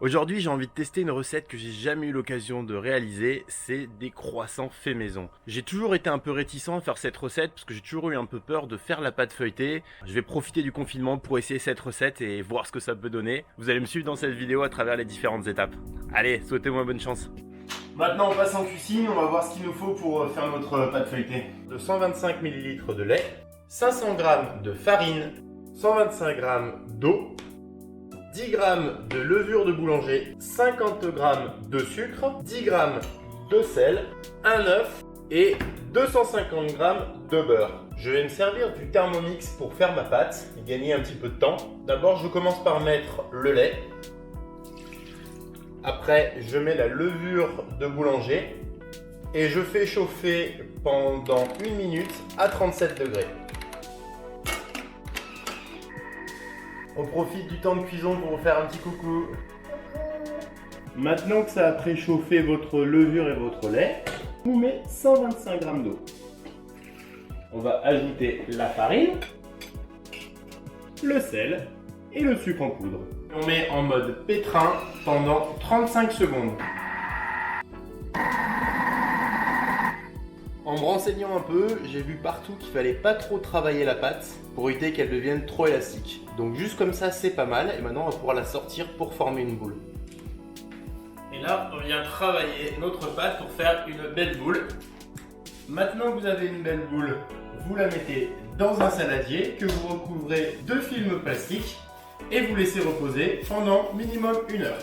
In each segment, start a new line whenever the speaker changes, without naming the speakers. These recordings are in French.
Aujourd'hui, j'ai envie de tester une recette que j'ai jamais eu l'occasion de réaliser, c'est des croissants faits maison. J'ai toujours été un peu réticent à faire cette recette parce que j'ai toujours eu un peu peur de faire la pâte feuilletée. Je vais profiter du confinement pour essayer cette recette et voir ce que ça peut donner. Vous allez me suivre dans cette vidéo à travers les différentes étapes. Allez, souhaitez-moi bonne chance. Maintenant, on passe en cuisine, on va voir ce qu'il nous faut pour faire notre pâte feuilletée. De 125 ml de lait, 500 g de farine, 125 g d'eau, 10 g de levure de boulanger, 50 g de sucre, 10 g de sel, un œuf et 250 g de beurre. Je vais me servir du Thermomix pour faire ma pâte et gagner un petit peu de temps. D'abord, je commence par mettre le lait. Après, je mets la levure de boulanger et je fais chauffer pendant 1 minute à 37 degrés. On profite du temps de cuisson pour vous faire un petit coucou. Maintenant que ça a préchauffé votre levure et votre lait, on met 125 g d'eau. On va ajouter la farine, le sel et le sucre en poudre. On met en mode pétrin pendant 35 secondes. En me renseignant un peu, j'ai vu partout qu'il fallait pas trop travailler la pâte pour éviter qu'elle devienne trop élastique. Donc juste comme ça, c'est pas mal. Et maintenant, on va pouvoir la sortir pour former une boule. Et là, on vient travailler notre pâte pour faire une belle boule. Maintenant que vous avez une belle boule, vous la mettez dans un saladier que vous recouvrez de film plastique et vous laissez reposer pendant minimum 1 heure.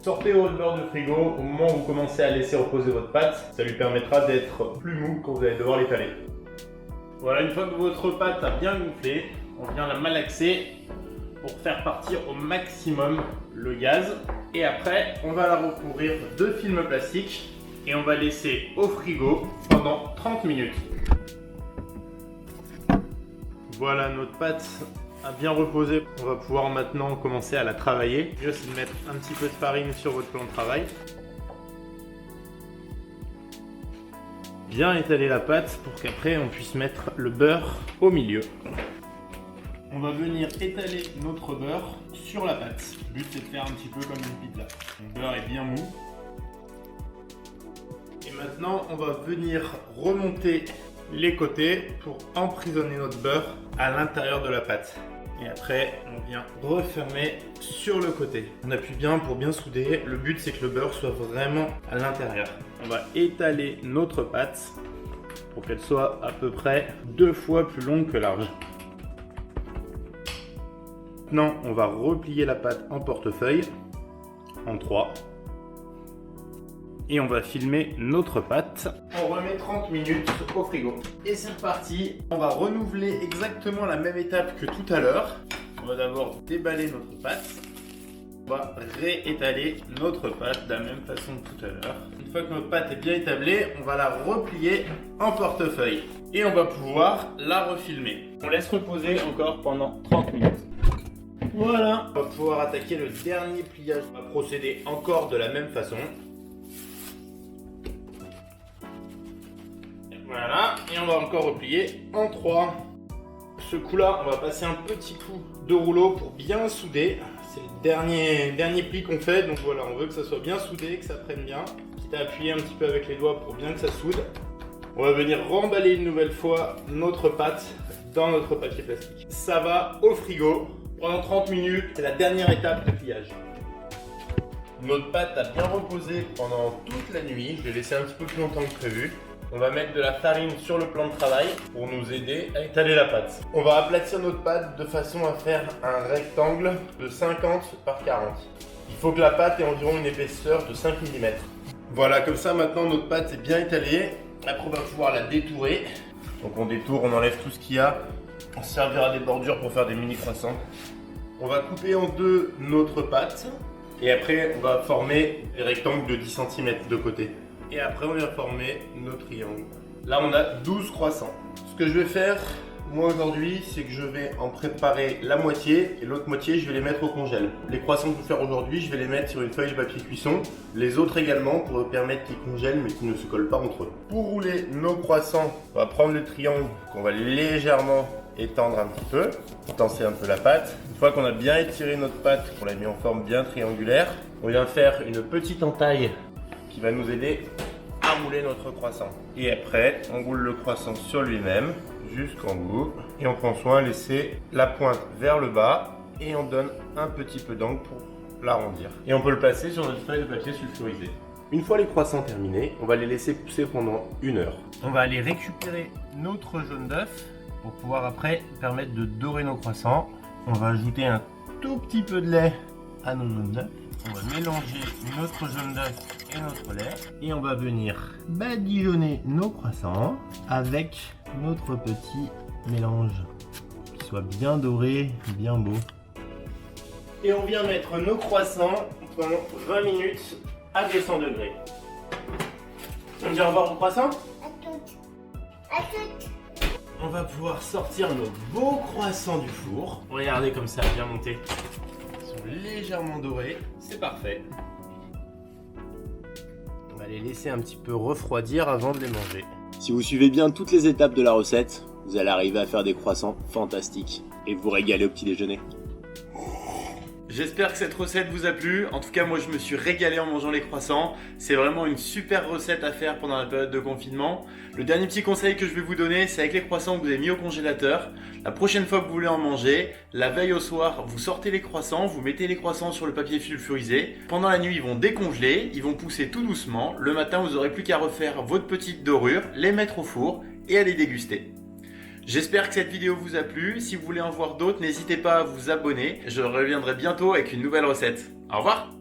Sortez votre beurre de frigo au moment où vous commencez à laisser reposer votre pâte. Ça lui permettra d'être plus mou quand vous allez devoir l'étaler. Voilà, une fois que votre pâte a bien gonflé, on vient la malaxer pour faire partir au maximum le gaz. Et après, on va la recouvrir de film plastique et on va laisser au frigo pendant 30 minutes. Voilà, notre pâte a bien reposé. On va pouvoir maintenant commencer à la travailler. Le mieux, c'est de mettre un petit peu de farine sur votre plan de travail. Bien étaler la pâte pour qu'après on puisse mettre le beurre au milieu. On va venir étaler notre beurre sur la pâte. Le but, c'est de faire un petit peu comme une pizza. Le beurre est bien mou. Et maintenant, on va venir remonter les côtés pour emprisonner notre beurre à l'intérieur de la pâte. Et après, on vient refermer sur le côté. On appuie bien pour bien souder. Le but, c'est que le beurre soit vraiment à l'intérieur. On va étaler notre pâte pour qu'elle soit à peu près 2 fois plus longue que large. Maintenant, on va replier la pâte en portefeuille, en 3. Et on va filmer notre pâte. On remet 30 minutes au frigo. Et c'est reparti. On va renouveler exactement la même étape que tout à l'heure. On va d'abord déballer notre pâte. On va réétaler notre pâte de la même façon que tout à l'heure. Une fois que notre pâte est bien établie, on va la replier en portefeuille. Et on va pouvoir la refilmer. On laisse reposer encore pendant 30 minutes. Voilà. On va pouvoir attaquer le dernier pliage. On va procéder encore de la même façon. Voilà, et on va encore replier en 3. Ce coup-là, on va passer un petit coup de rouleau pour bien souder. C'est le dernier pli qu'on fait, donc voilà, on veut que ça soit bien soudé, que ça prenne bien. Quitte à appuyer un petit peu avec les doigts pour bien que ça soude. On va venir remballer une nouvelle fois notre pâte dans notre papier plastique. Ça va au frigo pendant 30 minutes, c'est la dernière étape de pliage. Notre pâte a bien reposé pendant toute la nuit, je l'ai laissé un petit peu plus longtemps que prévu. On va mettre de la farine sur le plan de travail pour nous aider à étaler la pâte. On va aplatir notre pâte de façon à faire un rectangle de 50 par 40. Il faut que la pâte ait environ une épaisseur de 5 mm. Voilà, comme ça maintenant notre pâte est bien étalée. Après on va pouvoir la détourer. Donc on détourne, on enlève tout ce qu'il y a. On se servira des bordures pour faire des mini croissants. On va couper en deux notre pâte. Et après on va former des rectangles de 10 cm de côté. Et après on vient former nos triangles. Là on a 12 croissants. Ce que je vais faire moi aujourd'hui, c'est que je vais en préparer la moitié et l'autre moitié je vais les mettre au congèle. Les croissants que je vais faire aujourd'hui, je vais les mettre sur une feuille de papier cuisson. Les autres également pour permettre qu'ils congèlent mais qu'ils ne se collent pas entre eux. Pour rouler nos croissants, on va prendre le triangle qu'on va légèrement
étendre un petit peu, tenser un peu la pâte. Une fois qu'on a bien étiré notre pâte, qu'on l'a mis en forme bien triangulaire, on vient faire une petite entaille qui va nous aider à rouler notre croissant. Et après, on roule le croissant sur lui-même jusqu'en bout et on prend soin de laisser la pointe vers le bas et on donne un petit peu d'angle pour l'arrondir. Et on peut le placer sur notre feuille de papier sulfurisé. Une fois les croissants terminés, on va les laisser pousser pendant 1 heure. On va aller récupérer notre jaune d'œuf pour pouvoir après permettre de dorer nos croissants. On va ajouter un tout petit peu de lait à nos jaunes d'œuf. On va mélanger notre jaune d'œuf et notre lait. Et on va venir badigeonner nos croissants avec notre petit mélange. Qu'il soit bien doré, bien beau. Et on vient mettre nos croissants pendant 20 minutes à 200 degrés. On dit au revoir aux croissants ?
À toutes. À toutes.
On va pouvoir sortir nos beaux croissants du four. Regardez comme ça, bien montés. Ils sont légèrement dorés, c'est parfait. On va les laisser un petit peu refroidir avant de les manger.
Si vous suivez bien toutes les étapes de la recette, vous allez arriver à faire des croissants fantastiques et vous régaler au petit déjeuner.
J'espère que cette recette vous a plu. En tout cas, moi, je me suis régalé en mangeant les croissants. C'est vraiment une super recette à faire pendant la période de confinement. Le dernier petit conseil que je vais vous donner, c'est avec les croissants que vous avez mis au congélateur. La prochaine fois que vous voulez en manger, la veille au soir, vous sortez les croissants, vous mettez les croissants sur le papier sulfurisé. Pendant la nuit, ils vont décongeler, ils vont pousser tout doucement. Le matin, vous n'aurez plus qu'à refaire votre petite dorure, les mettre au four et à les déguster. J'espère que cette vidéo vous a plu. Si vous voulez en voir d'autres, n'hésitez pas à vous abonner. Je reviendrai bientôt avec une nouvelle recette. Au revoir!